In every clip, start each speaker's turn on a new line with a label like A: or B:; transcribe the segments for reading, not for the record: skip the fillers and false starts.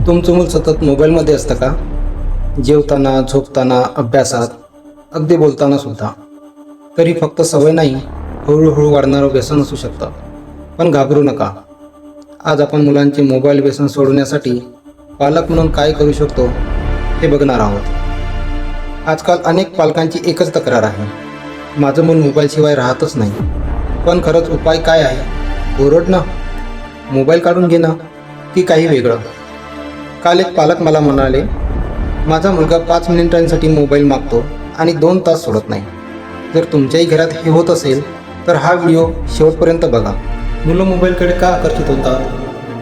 A: तुमचं मूल सतत मोबाईलमध्ये असतं का? जेवताना, झोपताना, अभ्यासात, अगदी बोलताना सुद्धा. तरी फक्त सवय नाही, हळूहळू वाढणारं व्यसन असू शकतं. पण घाबरू नका. आज आपण मुलांचे मोबाईल व्यसन सोडवण्यासाठी पालक म्हणून काय करू शकतो हे बघणार आहोत. आजकाल अनेक पालकांची एकच तक्रार आहे, माझं मूल मोबाईलशिवाय राहतच नाही. पण खरंच उपाय काय आहे? ओरडणं, मोबाईल काढून घेणं की काही वेगळं? काल एक पालक मला म्हणाले, माझा मुलगा 5 मिनिटांसाठी मोबाईल मागतो आणि 2 तास सोडत नाही. जर तुमच्याही घरात हे होत असेल तर हा व्हिडिओ शेवटपर्यंत बघा. मुलं मोबाईलकडे का आकर्षित होतात?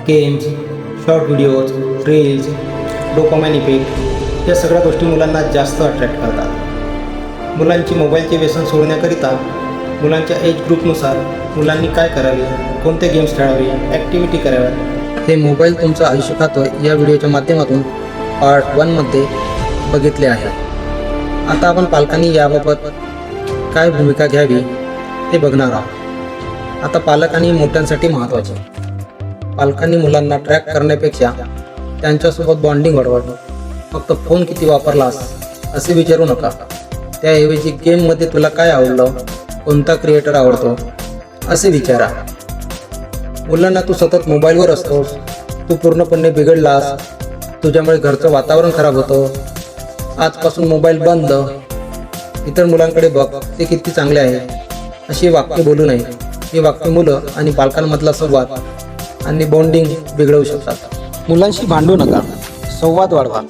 A: Games, short videos, reels, dopamine effect या सगळ्या गोष्टी मुलांना जास्त अट्रॅक्ट करतात. मुलांची मोबाईलचे व्यसन सोडण्याकरिता मुलांच्या एज ग्रुपनुसार मुलांनी काय करावे, कोणते गेम्स खेळावे, ॲक्टिव्हिटी कराव्या, हे मोबाईल तुमचं आयुष्य खातोय या व्हिडिओच्या माध्यमातून पार्ट 1 मध्ये बघितले आहे. आता आपण पालकांनी याबाबत काय भूमिका घ्यावी ते बघणार आहोत. आता पालक आणि मोठ्यांसाठी महत्त्वाचे. पालकांनी मुलांना ट्रॅक करण्यापेक्षा त्यांच्यासोबत बॉन्डिंग वाढवावं. फक्त फोन किती वापरलास असे विचारू नका. त्याऐवजी गेममध्ये तुला काय आवडलं, कोणता क्रिएटर आवडतो असे विचारा. मुलांना तू सतत मोबाईलवर असतोस, तू पूर्णपणे बिघडलास, तुझ्यामुळे घरचं वातावरण खराब होतं, आजपासून मोबाईल बंद, इतर मुलांकडे बघ, ते किती चांगले आहे, अशी वाक्य बोलू नये. ही वाक्य मुलं आणि पालकांमधला संवाद आणि बॉन्डिंग बिघडवू शकतात. मुलांशी भांडू नका, संवाद वाढवा.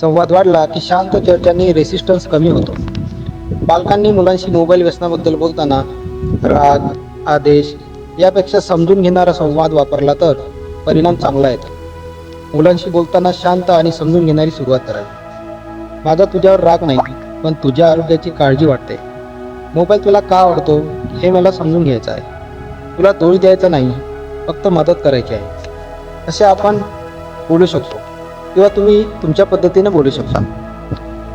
A: संवाद वाढला की शांत चर्चांनी रेसिस्टन्स कमी होतो. पालकांनी मुलांशी मोबाईल व्यसनाबद्दल बोलताना राग, आदेश यापेक्षा समजून घेणारा संवाद वापरला तर परिणाम चांगला येतो. मुलांशी बोलताना शांत आणि समजून घेणारी सुरुवात करावी. माझा तुझ्यावर राग नाही, पण तुझ्या आरोग्याची काळजी वाटते. मोबाईल तुला का आवडतो हे मला समजून घ्यायचं आहे. तुला दोष द्यायचा नाही, फक्त मदत करायची आहे, असे आपण बोलू शकतो. किंवा तुम्ही तुमच्या पद्धतीने बोलू शकता.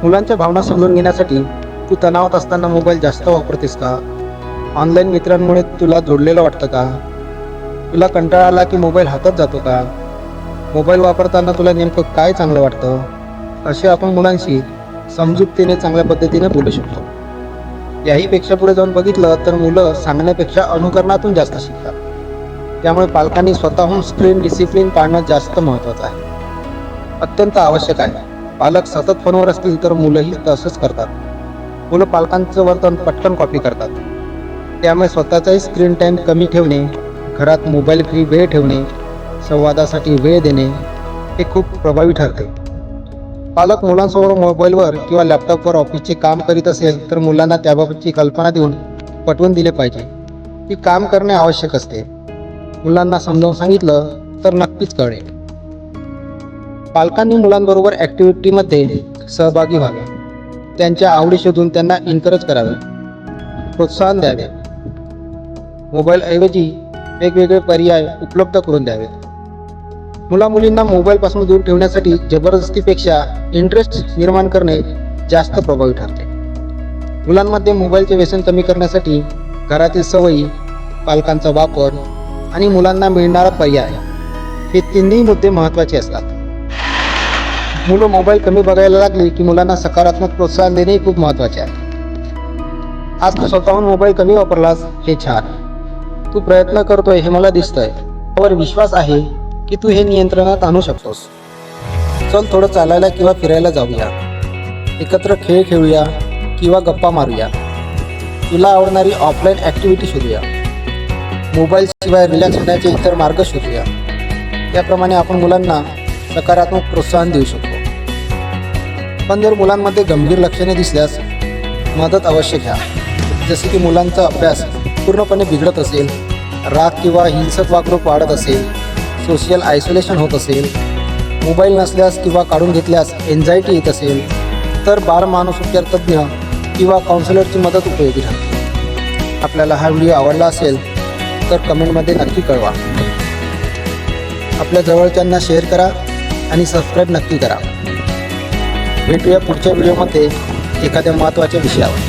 A: मुलांच्या भावना समजून घेण्यासाठी तू तणावात असताना मोबाईल जास्त वापरतेस का? ऑनलाईन मित्रांमुळे तुला जोडलेलं वाटतं का? तुला कंटाळा आला की मोबाईल हातात जातो का? मोबाईल वापरताना तुला नेमकं काय चांगलं वाटतं? असे आपण मुलांशी समजूततेने चांगल्या पद्धतीने बोलू शकतो. याहीपेक्षा पुढे जाऊन बघितलं तर मुलं सांगण्यापेक्षा अनुकरणातून जास्त शिकतात. त्यामुळे पालकांनी स्वतःहून स्क्रीन डिसिप्लिन पाळणं जास्त महत्त्वाचं आहे, अत्यंत आवश्यक आहे. पालक सतत फोनवर असतील तर मुलंही तसंच करतात. मुलं पालकांचं वर्तन पटकन कॉपी करतात. त्यामुळे स्वतःचाही स्क्रीन टाईम कमी ठेवणे, घरात मोबाईल फ्री वेळ ठेवणे, संवादासाठी वेळ देणे हे खूप प्रभावी ठरते. पालक मुलांसमोर मोबाईलवर किंवा लॅपटॉपवर ऑफिसचे काम करीत असेल तर मुलांना त्याबाबतची कल्पना देऊन पटवून दिले पाहिजे की काम करणे आवश्यक असते. मुलांना समजावून सांगितलं तर नक्कीच कळेल. पालकांनी मुलांबरोबर ॲक्टिव्हिटीमध्ये सहभागी व्हावे. त्यांच्या आवडी शोधून त्यांना एन्करेज करावे, प्रोत्साहन द्यावे. मोबाईलऐवजी वेगवेगळे पर्याय उपलब्ध करून द्यावे. मुलामुलींना मोबाईलपासून दूर ठेवण्यासाठी जबरदस्तीपेक्षा इंटरेस्ट निर्माण करणे जास्त प्रभावी ठरते. मुलांमध्ये मोबाईलचे व्यसन कमी करण्यासाठी घरातील सवयी, पालकांचा वापर आणि मुलांना मिळणारा पर्याय हे तिन्ही मुद्दे महत्त्वाचे असतात. मुलं मोबाईल कमी बघायला लागली की मुलांना सकारात्मक प्रोत्साहन देणे खूप महत्त्वाचे आहे. आज तू स्वतःहून मोबाईल कमी वापरलास हे छान, तू प्रयत्न करतोय हे मला दिसतंय, त्यावर विश्वास आहे की तू हे नियंत्रणात आणू शकतोस. चल थोडं चालायला किंवा फिरायला जाऊया, एकत्र खेळ खेळूया किंवा गप्पा मारूया, तुला आवडणारी ऑफलाईन ॲक्टिव्हिटी शोधूया, मोबाईलशिवाय रिलॅक्स होण्याचे इतर मार्ग शोधूया. त्याप्रमाणे आपण मुलांना सकारात्मक प्रोत्साहन देऊ शकतो. पण जर मुलांमध्ये गंभीर लक्षणे दिसल्यास मदत अवश्य घ्या. जसे की मुलांचा अभ्यास पूर्णपणे बिघडत असेल, राग किंवा हिंसक वागणूक वाढत असेल, सोशल आयसोलेशन होत असेल, मोबाईल नसल्यास किंवा काढून घेतल्यास एन्झायटी येत असेल तर बाल मानसोपचार तज्ज्ञ किंवा काउन्सिलरची मदत उपयोगी ठरते. आपल्याला हा व्हिडिओ आवडला असेल तर कमेंटमध्ये नक्की कळवा. आपल्या जवळच्यांना शेअर करा आणि सबस्क्राईब नक्की करा. भेटूया पुढच्या व्हिडिओमध्ये एखाद्या महत्त्वाच्या विषयावर.